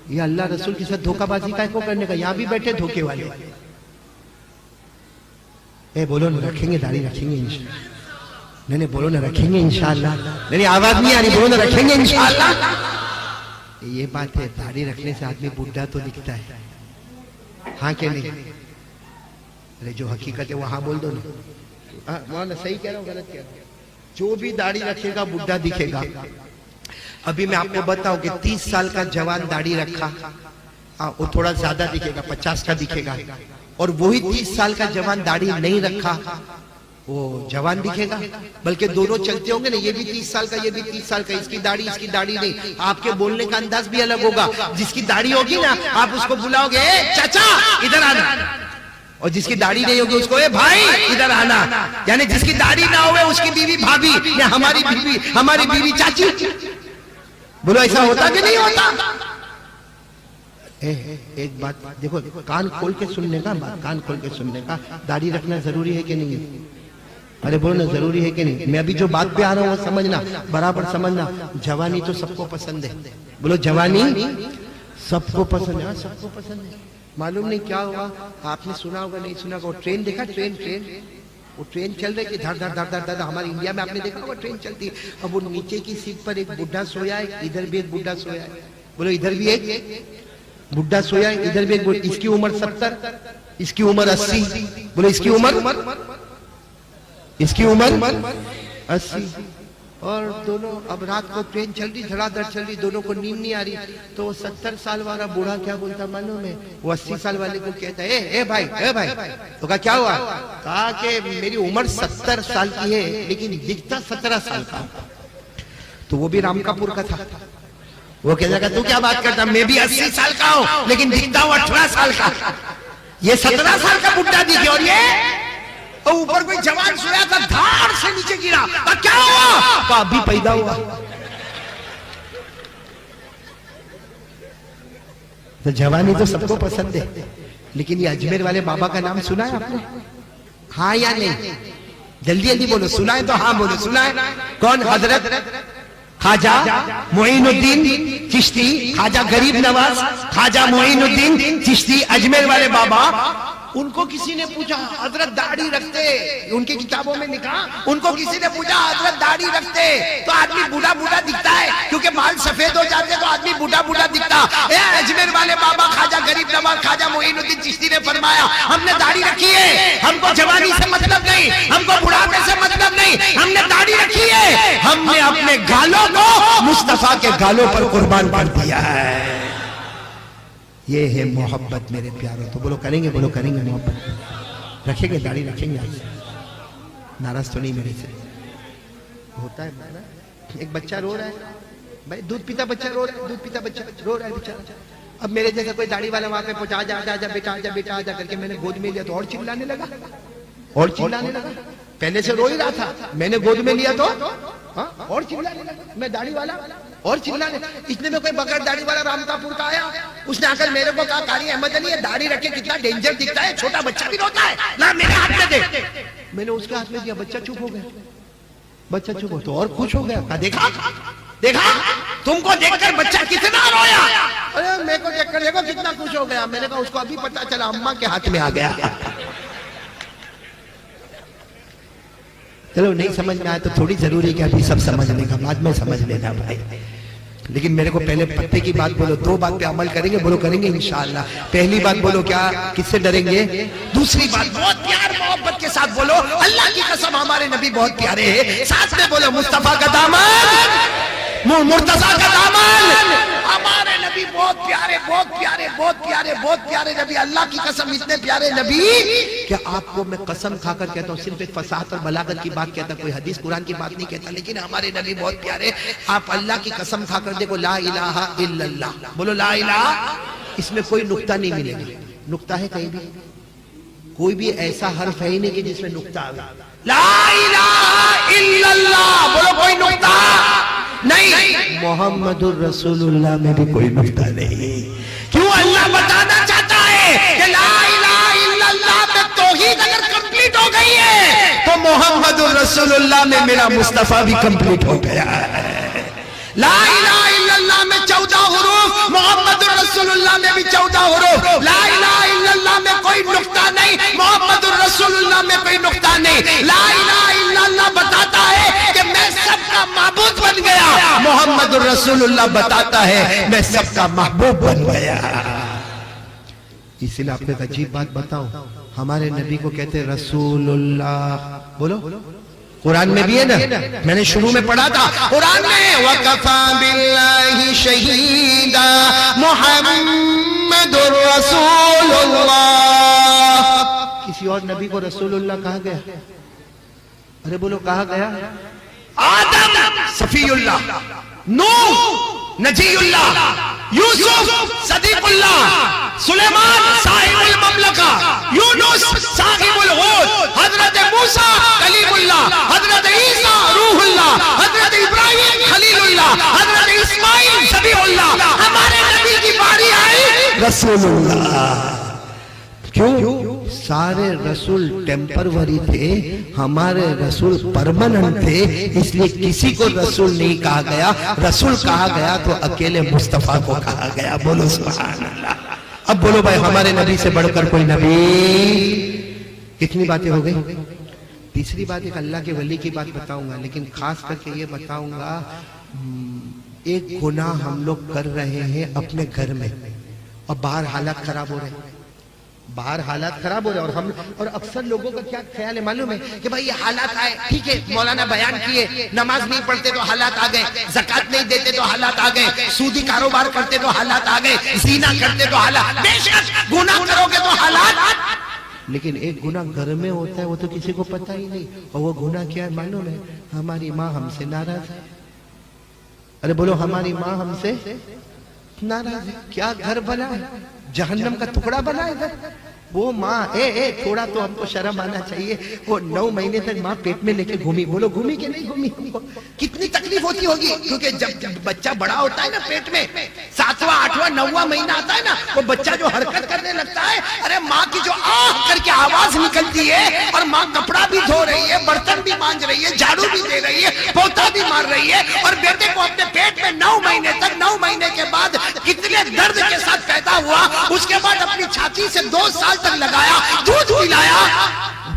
یہ اللہ رسول کے ساتھ دھوکہ بازی کا کو کرنے کا، یہاں بھی بیٹھے دھوکے والے، اے بولو نا رکھیں گے داڑھی، رکھیں گے انشاءاللہ، نہیں بولو نا رکھیں گے انشاءاللہ، نہیں آواز نہیں آ رہی، بولو نا رکھیں گے انشاءاللہ۔ یہ بات ہے داڑھی رکھنے سے آدمی بڈھا تو دکھتا ہے، ہاں کہ نہیں؟ ارے جو حقیقت ہے وہ ہاں بول دو نا، مولانا صحیح کہہ رہا ہوں غلط کہہ رہا ہوں؟ جو بھی داڑھی رکھے گا بڈھا دکھے گا۔ ابھی میں آپ کو بتاؤں کہ 30 سال کا جوان داڑھی رکھا وہ تھوڑا زیادہ دکھے گا، 50 کا دکھے گا، اور وہی 30 سال کا جوان داڑھی نہیں رکھا وہ جوان دکھے گا، بلکہ دونوں چلتے ہوں گے نا، یہ بھی 30 سال کا یہ بھی 30 سال کا، اس کی داڑھی نہیں، آپ کے بولنے کا انداز بھی الگ ہوگا، جس کی داڑھی ہوگی نا آپ اس کو بلاؤ گے اے چچا ادھر آنا، اور جس کی داڑھی نہیں ہوگی اس کو اے بھائی ادھر آنا، یعنی جس کی داڑھی نہ ہوئے اس کی بیوی بھابھی، یا ہماری بیوی چاچی، بولو ایسا ہوتا کہ نہیں ہوتا؟ ایک بات دیکھو، کان کھول کے سننے کا، کان کھول کے سننے کا، داڑھی رکھنا ضروری ہے کہ نہیں ہے؟ ارے بولو نا ضروری ہے کہ نہیں؟ میں ابھی جو بات پہ آ رہا ہوں وہ سمجھنا، برابر سمجھنا، جوانی تو سب کو پسند ہے، بولو جوانی سب کو پسند ہے، سب کو پسند ہے، معلوم نہیں کیا ہوا، آپ نے سنا ہوگا نہیں سنا ہوگا، ٹرین دیکھا، ٹرین وہ ٹرین چل رہی تھی دھڑ دھڑ دھڑ دھڑ دھڑ، ہمارے انڈیا میں آپ نے دیکھا ہوگا ٹرین چلتی، اب وہ نیچے کی سیٹ پر ایک بڈھا سویا ہے، ادھر بھی ایک بڈھا سویا ہے، بولو ادھر بھی ایک بڈھا سویا ہے، ادھر بھی ایک، اس کی عمر 70، اس کی عمر 80، بولو اس کی عمر 80، اور دونوں اب رات کو ٹرین چل رہی، دھڑا دھڑ چل رہی، دونوں کو نیند نہیں آ رہی، تو وہ 70 سال والا بوڑھا کیا بولتا معلوم ہے؟ وہ 80 سال والے کو کہتا ہے اے بھائی تو کہا کیا ہوا؟ کہا کہ میری عمر 70 سال کی ہے لیکن دکھتا 17 سال کا، تو وہ بھی رام کپور کا تھا، وہ کہتا کہ تو کیا بات کرتا، میں بھی 80 سال کا ہوں لیکن دکھتا ہوں 18 سال کا، یہ 17 سال کا بڈھا دکھے، اور یہ اوپر کوئی جوان سویا تھا، دھاڑ سے نیچے گرا، کیا ہوا؟ تو ابھی پیدا ہوا، تو جوانی تو سب کو پسند ہے، لیکن یہ اجمیر والے بابا کا نام سنا ہے آپ نے؟ ہاں یا نہیں؟ جلدی جلدی بولو، سنا ہے تو ہاں بولو، سنا ہے؟ کون؟ حضرت خواجہ معین الدین چشتی، خواجہ غریب نواز خواجہ معین الدین چشتی، اجمیر والے بابا۔ ان کو کسی نے پوچھا حضرت داڑھی رکھتے، ان کی کتابوں میں لکھا، ان کو کسی نے پوچھا حضرت داڑھی رکھتے تو آدمی بوڑھا بوڑھا دکھتا ہے، کیونکہ بال سفید ہو جاتے تو آدمی بوڑھا بوڑھا دکھتا۔ اے اجمیر والے بابا خواجہ غریب نواز خواجہ معین الدین چشتی نے فرمایا ہم نے داڑھی رکھی ہے، ہم کو جوانی سے مطلب نہیں، ہم کو بڑھاپے سے مطلب نہیں، ہم نے داڑھی رکھی ہے، ہم نے اپنے گالوں کو مصطفیٰ کے گالوں پر قربان کر دیا ہے۔ یہ ہے محبت میرے پیاروں۔ تو بولو کریں گے، بولو کریں گے محبت، رکھیں گے داڑھی، رکھیں گے آج سے، ناراض تو نہیں میرے سے؟ ہوتا ہے ایک بچہ رو رہا ہے بھائی، دودھ پیتا بچہ رو رہا ہے، دودھ پیتا بچہ رو رہا ہے بیچارہ، اب میرے جیسا کوئی داڑھی والا وہاں پہ پہنچا آجا آجا بیٹا آجا بیٹا آجا کر کے میں نے گود میں لیا تو اور چلانے لگا، اور چلانے لگا، پہلے سے رو ہی رہا تھا، میں نے گود میں لیا تو اور چلانے لگا، میں داڑھی والا اور چلانے۔ اتنے میں کوئی بغیر داڑھی والا رامتاپور کا آیا، اس نے آ کر میرے کو کہا قاری احمد علی یہ داڑھی رکھے کتنا ڈینجر دکھتا ہے، چھوٹا بچہ بھی روتا ہے، لا میرے ہاتھ میں دے۔ میں نے اس کے ہاتھ میں دیا، بچہ چپ ہو گیا، بچہ چپ ہو تو اور خوش ہو گیا، کہا دیکھا دیکھا تم کو دیکھ کر بچہ کتنا رویا، ارے میرے کو دیکھ کر دیکھو کتنا خوش ہو گیا۔ میں نے کہا اس کو ابھی پتا چلا اماں کے ہاتھ میں آ گیا۔ چلو نہیں سمجھ میں آیا تو تھوڑی ضروری کہ ابھی سب سمجھنے کا، بعد میں سمجھ لینا بھائی، لیکن میرے کو پہلے پتے کی بات بولو، دو بات پہ عمل کریں گے، بولو کریں گے انشاءاللہ۔ پہلی بات بولو کیا، کس سے ڈریں گے؟ دوسری بات بہت پیار محبت کے ساتھ بولو اللہ کی قسم ہمارے نبی بہت پیارے ہیں، ساتھ میں بولو مصطفیٰ کا دامن، مرتضیٰ کا دامن، ہمارے نبی بہت پیارے بہت پیارے بہت پیارے بہت پیارے نبی، اللہ کی قسم اتنے پیارے نبی کہ آپ کو میں قسم کھا کر کہتا ہوں، صرف ایک فصاحت اور بلاغت کی بات کہتا، کوئی حدیث قرآن کی بات نہیں کہتا، لیکن ہمارے نبی بہت پیارے۔ آپ اللہ کی قسم کھا کر دیکھو، لا الہ الا اللہ بولو، لا الہ، اس میں کوئی نقطہ نہیں ملے گا، نقطہ ہے کہیں بھی؟ کوئی بھی ایسا حرف ہے ہی نہیں کہ جس میں نقطہ آگا، لا الہ الا اللہ بولو، کوئی نقطہ نہیں۔ محمد الرسول اللہ میں بھی کوئی نقطہ نہیں۔ کیوں؟ اللہ بتانا چاہتا ہے کہ لا الہ الا اللہ میں توحید اگر کمپلیٹ ہو گئی ہے تو محمد الرسول اللہ میں میرا مصطفیٰ بھی کمپلیٹ ہو گیا ہے۔ لا الہ الا اللہ میں 14 حروف، محمد الرسول اللہ میں بھی 14 حروف۔ لا الہ الا اللہ میں کوئی نقطہ نہیں، محمد الرسول اللہ میں کوئی نقطہ نہیں۔ لا الہ الا اللہ بتاتا ہے کہ میں سب کا معبود بن گیا، محمد الرسول اللہ بتاتا ہے میں سب کا محبوب بن گیا۔ اسی لیے آپ کو ایک عجیب بات بتاؤں، ہمارے نبی کو کہتے ہیں رسول اللہ، بولو قرآن میں بھی ہے نا، میں نے شروع میں پڑھا تھا قرآن میں، وَكَفَى بِاللَّهِ شَهِيدًا محمد رسول اللہ۔ کسی اور نبی کو رسول اللہ کہا گیا؟ ارے بولو کہا گیا؟ آدم صفی اللہ، نوح نجی اللہ، یوسف صدیق اللہ، سلیمان صاحب المملکہ، یونس صاحب الحوت، حضرت موسیٰ کلیم اللہ، حضرت عیسیٰ روح اللہ، حضرت ابراہیم خلیل اللہ، حضرت اسماعیل ذبیح اللہ، ہمارے نبی کی باری آئی رسول اللہ۔ کیوں؟ سارے رسول ٹیمپروری تھے، ہمارے رسول پرماننٹ تھے، اس لیے کسی کو رسول نہیں کہا گیا، رسول کہا گیا تو اکیلے مصطفیٰ کو کہا گیا، بولو سبحان اللہ۔ اب بولو بھائی ہمارے نبی سے بڑھ کر کوئی نبی؟ کتنی باتیں ہو گئی؟ تیسری بات ایک اللہ کے ولی کی بات بتاؤں گا، لیکن خاص کر کے یہ بتاؤں گا، ایک گناہ ہم لوگ کر رہے ہیں اپنے گھر میں اور باہر حالات خراب ہو رہے ہیں، باہر حالات خراب ہو رہے ہیں، اور اکثر لوگوں کا کیا خیال ہے معلوم ہے کہ بھائی یہ حالات آئے، ٹھیک ہے مولانا بیان کیے، نماز نہیں پڑھتے تو حالات آ گئے، زکوٰۃ نہیں دیتے تو حالات آ گئے، سودی کاروبار کرتے تو حالات آ گئے، زنا کرتے تو حالات، بے شک گناہ کرو گے تو حالات، لیکن ایک گناہ گھر میں ہوتا ہے وہ تو کسی کو پتہ ہی نہیں، اور وہ گناہ کیا ہے معلوم ہے؟ ہماری ماں ہم سے ناراض ہے۔ ارے بولو ہماری ماں ہم سے ناراض ہے۔ کیا گھر بنا ہے؟ جہنم کا ٹکڑا بنا ہے گھر، وہ ماں تھوڑا تو ہم کو شرم آنا چاہیے، وہ 9 مہینے تک ماں پیٹ میں لے کے گھومی، بولو گھومی کہ نہیں گھومی؟ ہم کو کتنی تکلیف ہوتی ہوگی، کیونکہ جب بچہ بڑا ہوتا ہے نا پیٹ میں 7واں 8واں 9واں مہینہ آتا ہے نا، وہ بچہ جو حرکت کرنے لگتا ہے، ارے ماں کی جو آہ کر کے آواز نکلتی ہے، اور ماں کپڑا بھی دھو رہی ہے، برتن بھی مانج رہی ہے، جھاڑو بھی دے رہی ہے، پوتا بھی مار رہی ہے، اور بیٹے کو اپنے پیٹ میں 9 مہینے تک، 9 مہینے کے بعد کتنے درد کے ساتھ پیدا ہوا، اس کے بعد اپنی چھاتی سے 2 سال تک لگایا، دودھ پلایا،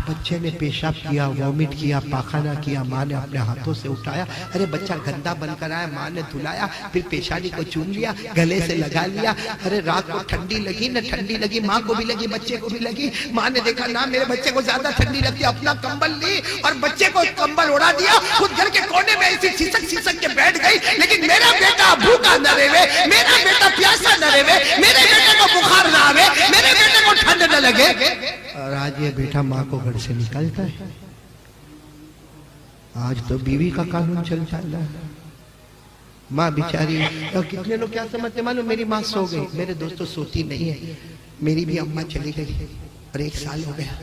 بچے نے پیشاب کیا، وومٹ کیا، پاخانہ کیا، ماں نے اپنے ہاتھوں سے اٹھایا، ارے بچہ گندا بن کر آیا، ماں نے دھلایا، پھر پیشانی کو چوم لیا، گلے سے لگا لیا، ارے رات کو ٹھنڈی لگی نہ ٹھنڈی لگی، ماں کو بھی لگی بچے کو بھی لگی، ماں نے دیکھا نہ میرے بچے کو زیادہ ٹھنڈی لگتی، اپنا کمبل لی اور بچے کو کمبل اڑا دیا، خود گھر کے کونے میں ایسی سسک کے بیٹھ گئی، لیکن میرا بیٹا بھوکا نہ رہے، میرا بیٹا پیاسا نہ رہے، میرے بیٹے کو بخار نہ آوے، میرے بیٹے کو ٹھنڈ نہ لگے، اور آج یہ بیٹا ماں کو گھر سے نکلتا ہے۔ آج تو بیوی کا قانون چلتا ہے، ماں بیچاری، اور کتنے لوگ کیا سمجھتے معلوم، میری ماں سو گئی، میرے دوستوں سوتی نہیں ہے، میری بھی اماں چلی گئی اور 1 سال ہو گیا،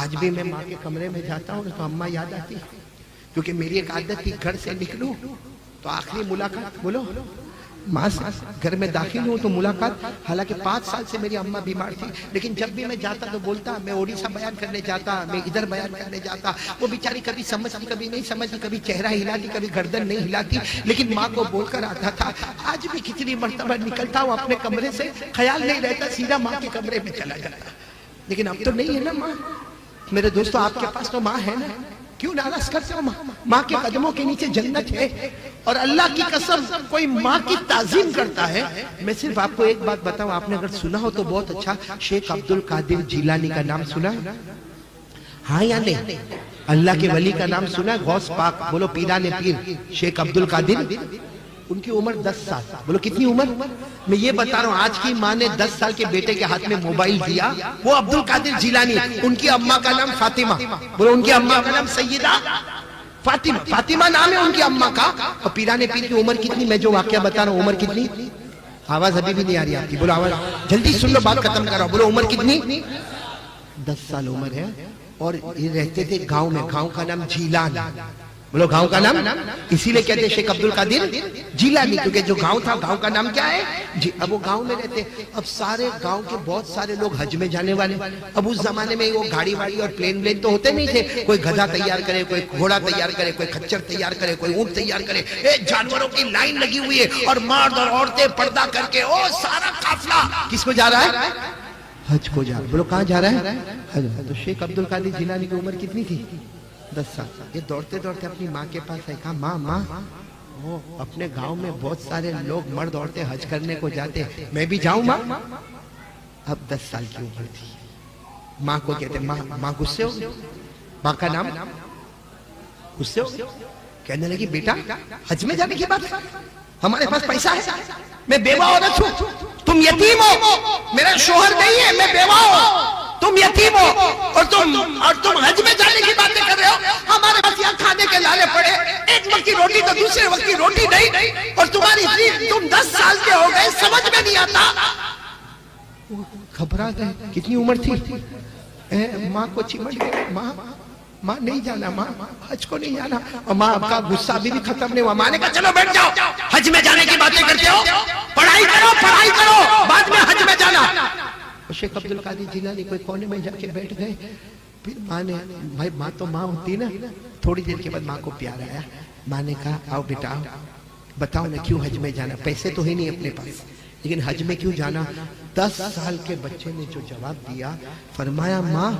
آج بھی میں ماں کے کمرے میں جاتا ہوں تو اماں یاد آتی، کیونکہ میری ایک عادت تھی، گھر سے نکلوں تو آخری ملاقات، بولو ماں سے گھر میں داخل ہوں تو ملاقات، حالانکہ 5 سال سے میری اماں بیمار تھی، لیکن جب بھی میں جاتا تو بولتا، میں اوڑیسہ بیان کرنے جاتا، میں ادھر بیان کرنے جاتا، وہ بیچاری کبھی سمجھتی کبھی نہیں سمجھتی، کبھی چہرہ ہلاتی کبھی گردن نہیں ہلاتی، لیکن ماں کو بول کر آتا تھا۔ آج بھی کتنی مرتبہ نکلتا ہوں اپنے کمرے سے، خیال نہیں رہتا، سیدھا ماں کے کمرے میں چلا جاتا، لیکن اب تو نہیں ہے نا ماں۔ میرے دوستو آپ کے پاس تو ماں ہے نا، کیوں ناراض کرتے ہو؟ ماں کے قدموں کے نیچے جنت ہے، اور اللہ کی قسم کوئی ماں کی تعظیم کرتا ہے۔ میں صرف آپ کو ایک بات بتاؤں، آپ نے اگر سنا ہو تو بہت اچھا، شیخ عبد القادر جیلانی کا نام سنا ہے؟ ہاں یا نہیں؟ اللہ کے ولی کا نام سنا ہے؟ غوث پاک، بولو پیران پیر شیخ عبد القادر، ان کی عمر 10 سال، بولو کتنی عمر؟ میں یہ بتا رہا ہوں، آج کی ماں نے 10 سال کے بیٹے کے ہاتھ میں موبائل دیا، وہ عبد القادر جیلانی، ان کی اماں کا نام فاطمہ، بولو ان کی اماں کا نام سیدہ فاطمہ، فاطمہ نام ہے ان کی اماں کا، اور پیران پیر کی عمر کتنی؟ میں جو واقعہ بتا رہا ہوں عمر کتنی؟ آواز ابھی بھی نہیں آ رہی آپ کی، بولو آواز جلدی سن لو، بات ختم کر رہا ہوں، بولو عمر کتنی؟ 10 سال عمر ہے، اور یہ رہتے تھے گاؤں میں، گاؤں کا نام جیلان، بولو گاؤں کا نام، اسی لئے کہتے ہیں شیخ عبد القادر جیلانی، کیونکہ جو گاؤں تھا گاؤں کا نام کیا ہے جی۔ اب وہ گاؤں میں رہتے، اب سارے گاؤں کے بہت سارے لوگ حج میں جانے والے، اب اس زمانے میں وہ گاڑی واڑی اور پلین تو ہوتے نہیں تھے، کوئی گدھا تیار کرے، کوئی گھوڑا تیار کرے، کوئی خچر تیار کرے، کوئی اونٹ تیار کرے، جانوروں کی لائن لگی ہوئی ہے، اور مرد اور عورتیں پردہ کر کے، او سارا قافلہ کس کو جا رہا ہے؟ حج کو جا رہا ہے، بولو کہاں جا رہا ہے؟ تو شیخ عبد القادر جیلانی کی عمر کتنی تھی؟ 10 سال۔ یہ دوڑتے دوڑتے اپنی ماں کے پاس ہے، کہا ماں، وہ اپنے گاؤں میں بہت سارے لوگ مرد عورتیں حج کرنے کو جاتے، میں بھی جاؤں ماں؟ اب 10 سال کی عمر تھی، ماں کو کہتے، ماں غصے ہو گئی، ماں کا نام غصے ہو گئی، کہنے لگی بیٹا حج میں جانے کی بات، ہمارے پاس پیسہ ہے، میں بیوہ عورت ہوں، تم یتیم ہو، میرا شوہر نہیں ہے، میں بیوہ ہوں، تم یتیم ہو، اور تم حج میں جانے کی باتیں کر رہے ہو، ہمارے پاس یہاں کھانے کے لالے پڑے، ایک وقت کی روٹی تو دوسرے وقت کی روٹی نہیں، اور تمہاری تم 10 سال کے ہو گئے، سمجھ میں نہیں آتا۔ گھبرا گئے، کتنی عمر تھی؟ ماں کو چمٹ گئے، ماں نہیں جانا، ماں حج کو نہیں جانا، اور ماں کا غصہ ابھی بھی ختم نہیں ہوا، ماں نے کہا چلو بیٹھ جاؤ، حج میں جانے کی باتیں کرتے ہو، پڑھائی کرو، بعد میں حج میں جانا۔ شیخ عبد القادر جیلانی کوئی کونے میں جا کے بیٹھ گئے، پھر ماں نے، بھائی ماں تو ماں ہوتی نا، تھوڑی دیر کے بعد ماں کو پیار آیا، ماں نے کہا آؤ بیٹا آؤ، بتاؤ نا کیوں حج میں جانا؟ پیسے تو ہی نہیں اپنے پاس، لیکن حج میں کیوں جانا؟ 10 سال کے بچے نے جو جواب دیا، فرمایا ماں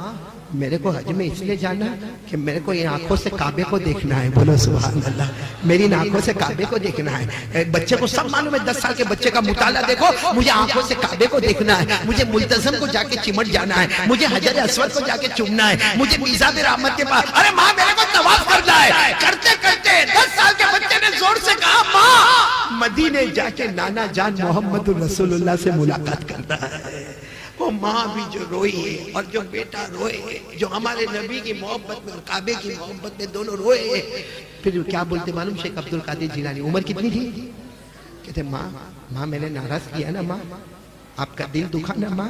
میرے کو حج میں اس لیے جانا کہ میرے کو یہ آنکھوں سے کعبے کو دیکھنا ہے، بولو سبحان اللہ، میری ان آنکھوں سے کعبے کو دیکھنا ہے۔ بچے کو سب معلوم ہے، 10 سال کے بچے کا مطالعہ دیکھو، مجھے آنکھوں سے کعبے کو دیکھنا ہے، مجھے ملتزم کو جا کے چمٹ جانا ہے، مجھے حجر اسود کو جا کے چومنا ہے، مجھے میزاب رحمت کے پاس، ارے ماں میرے کو طواف کرنا ہے۔ کرتے کرتے 10 سال کے بچے نے زور سے کہا ماں مدینے جا کے نانا جان محمد رسول اللہ سے ملاقات کرنا ہے۔ وہ ماں بھی جو روئی ہے اور جو بیٹا روئے، جو ہمارے نبی کی محبت میں اور کعبے کی محبت میں دونوں روئے، پھر کیا بولتے معلوم شیخ عبد القادر جیلانی؟ عمر کتنی تھی؟ کہتے ماں میں نے ناراض کیا نا، ماں آپ کا دل دکھا نا، ماں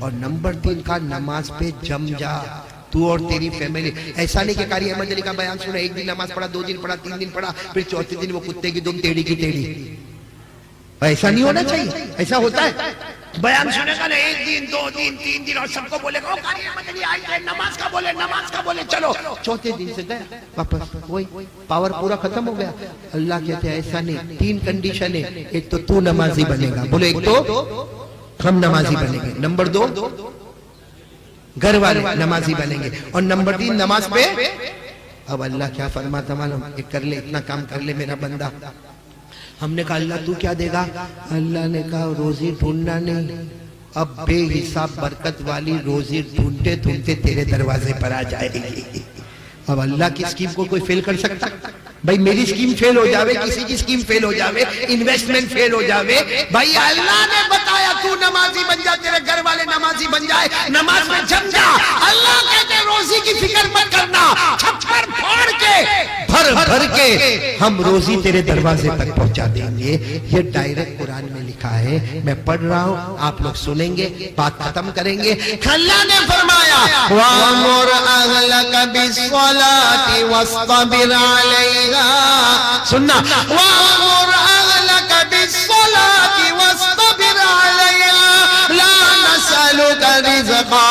اور نمبر 3 کا نماز پہ جم جا تو اور تیری فیملی. ایسا نہیں کہ قاری احمد علی کا بیان سنا ایک دن نماز پڑھا 2 دن پڑھا 3 دن پڑھا پھر چوتھے دن وہ کتے کی دم ٹیڑھی کی ٹیڑھی. ایسا نہیں ہونا چاہیے. ایسا ہوتا ہے بیان سنے گا نا 1 دن 2 دن 3 دن اور سب کو بولے گا قاری احمد علی آئے تھے نماز کا بولے چلو چوتھے دن سے گیا واپس وہی پاور پورا ختم ہو گیا. اللہ کہتے ہیں ایسا نہیں. 3 کنڈیشن ہے. ایک تو نمازی بنے گا. بولو ایک تو ہم نمازی بنیں گے. نمبر 2 گھر والے نمازی بنیں گے. اور نمبر 3 نماز پہ. اب اللہ کیا فرماتا معلوم ایک کر لے اتنا کام کر لے میرا بندہ. ہم نے کہا اللہ تو کیا دے گا. اللہ نے کہا روزی ڈھونڈنا نہیں اب بے حساب برکت والی روزی ڈھونڈتے ڈھونڈتے تیرے دروازے پر آ جائے گی. اب اللہ کی اسکیم کو کوئی فیل کر سکتا. بھائی میری اسکیم فیل ہو جاوے کسی کی اسکیم فیل ہو جاوے انویسٹمنٹ فیل ہو جاوے بھائی اللہ نے بتایا تو نمازی بن جا تیرے گھر والے نمازی بن جائے نماز میں جم جا. اللہ کہتے روزی کی فکر مت کرنا چھپر پھاڑ کے بھر کے ہم روزی تیرے دروازے تک پہنچا دیں گے. یہ ڈائریکٹ قرآن میں لکھا ہے. میں پڑھ رہا ہوں آپ لوگ سنیں گے بات ختم کریں گے. اللہ نے فرمایا وَأَمُرْ أَهْلَكَ بِالصَّلَاةِ وَاصْطَبِرْ عَلَيْهَا. سننا وَأَمُرْ أَهْلَكَ بِالصَّلَاةِ وَاصْطَبِرْ عَلَيْهَا لَا نَسْأَلُكَ رِزْقًا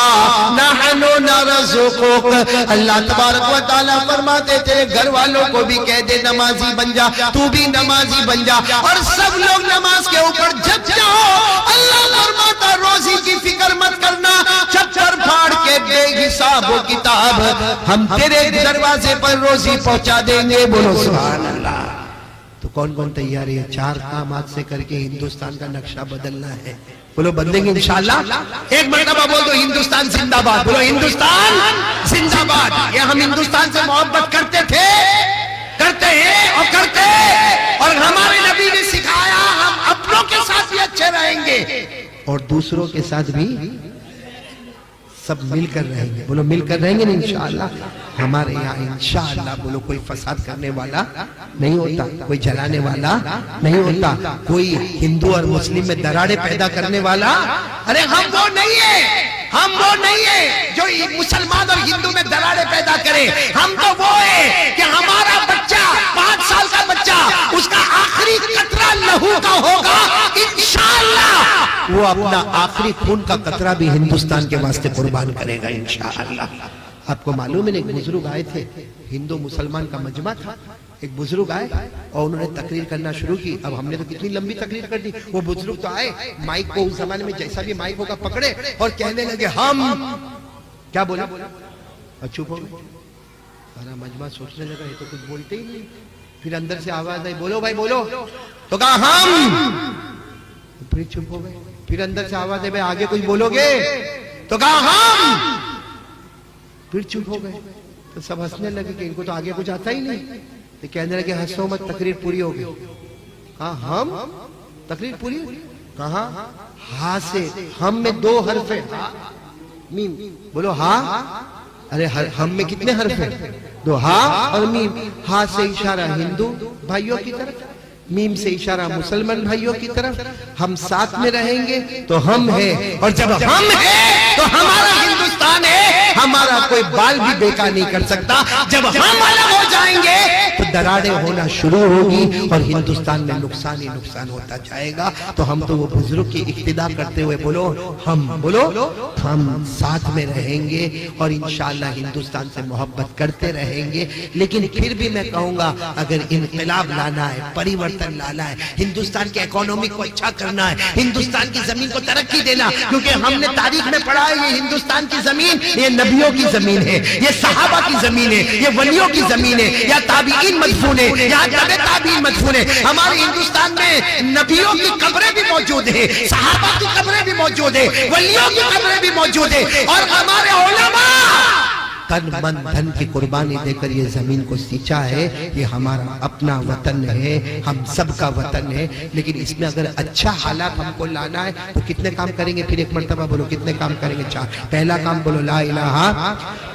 نَحْنُ نَرْزُقُكَ. اللہ تبارک و تعالیٰ فرماتے تیرے گھر والوں کو بھی کہہ دے نمازی بن جا تو بھی نمازی بن جا اور سب لوگ نماز کے اوپر جب جاؤ. اللہ فرماتا روزی کی فکر مت کرنا چکر پھاڑ کے بے حساب و کتاب ہم تیرے دروازے پر روزی پہنچا دیں گے. بولو سبحان اللہ. تو کون کون تیار ہے 4 کام آج سے کر کے ہندوستان کا نقشہ بدلنا ہے. بولو بدلیں گے انشاءاللہ. ایک مرتبہ بول دو ہندوستان زندہ باد. بولو ہندوستان زندہ باد. یہ ہم ہندوستان سے محبت کرتے تھے کرتے ہیں اور کرتے اور ہمارے نبی نے سکھایا ہم اپنوں کے ساتھ بھی اچھے رہیں گے اور دوسروں کے ساتھ بھی سب مل کر رہیں گے. بولو مل کر رہیں گے نا انشاءاللہ. ہمارے یہاں انشاءاللہ بولو کوئی فساد کرنے والا نہیں ہوتا کوئی جلانے والا نہیں ہوتا کوئی ہندو اور مسلم میں دراڑے پیدا کرنے والا. ارے ہم وہ نہیں ہے جو مسلمان اور ہندو میں دراڑے پیدا کرے. ہم تو وہ ہے کہ ہمارا بچہ 5 سال کا بچہ اس کا آخری قطرہ لہو کا ہوگا انشاءاللہ وہ اپنا آخری خون کا قطرہ بھی ہندوستان کے واسطے قربان کرے گا انشاءاللہ. آپ کو معلوم ہے ایک بزرگ آئے تھے ہندو مسلمان کا مجمع تھا. ایک بزرگ آئے اور انہوں نے تقریر کرنا شروع کی. اب ہم نے تو کتنی لمبی تقریر کر دی. وہ بزرگ تو آئے مائک کو اس زمانے میں جیسا بھی مائک ہوگا پکڑے اور کہنے لگے ہم کیا بولا اور چپ ہو گئے. سارا مجمع سوچنے لگا یہ تو کچھ بولتے ہی نہیں. پھر اندر سے آواز آئی بولو بھائی بولو. تو کہا ہم. پھر چپ ہو گئے. پھر اندر سے آواز آئی بھائی آگے کچھ بولو گے. تو کہا ہم. پھر چپ ہو گئے. تو سب ہنسنے لگے کہ ان کو تو آگے کچھ آتا ہی نہیں. تو کہنے لگے ہنسو مت تقریر پوری ہو گئی. کہا ہم تقریر پوری. کہا ہاں سے ہم میں 2 حرف ہیں میم. بولو ہاں. ارے ہم میں کتنے حرف ہیں 2 ہاں اور میم. ہاں سے اشارہ ہندو بھائیوں کی طرف میم سے اشارہ مسلمان بھائیوں کی طرف. ہم ساتھ میں رہیں گے تو ہم ہیں اور جب ہم ہیں تو ہمارا ہندوستان ہے. ہمارا کوئی بال بھی بیکار نہیں کر سکتا. جب ہم الگ ہو جائیں گے تو دراڑیں ہونا شروع ہوگی اور ہندوستان میں نقصان ہی نقصان ہوتا جائے گا. تو ہم تو وہ بزرگ کی اقتدا کرتے ہوئے بولو ہم ساتھ میں رہیں گے اور انشاءاللہ ہندوستان سے محبت کرتے رہیں گے. لیکن پھر بھی میں کہوں گا اگر انقلاب لانا ہے پریورتن لانا ہے ہندوستان کے اکانومی کو اچھا کرنا ہے ہندوستان کی زمین کو ترقی دینا کیونکہ ہم نے تاریخ میں پڑھا ہے یہ ہندوستان کی زمین یہ نبیوں کی زمین ہے یہ صحابہ کی زمین ہے یہ ولیوں کی زمین ہے یا تابعین مدفون ہے یا تبع تابعین مدفون ہے. ہمارے ہندوستان میں نبیوں کی قبریں بھی موجود ہیں صحابہ کی قبریں بھی موجود ہیں ولیوں کی قبریں بھی موجود ہیں اور ہمارے علماء تن من دھن کی قربانی دے کر یہ زمین کو سینچا ہے. یہ ہمارا اپنا وطن ہے ہم سب کا وطن ہے. لیکن اس میں اگر اچھا حالات ہم کو لانا ہے تو کتنے کام کریں گے. پھر ایک مرتبہ بولو کتنے کام کریں گے. 4. پہلا کام بولو لا الہ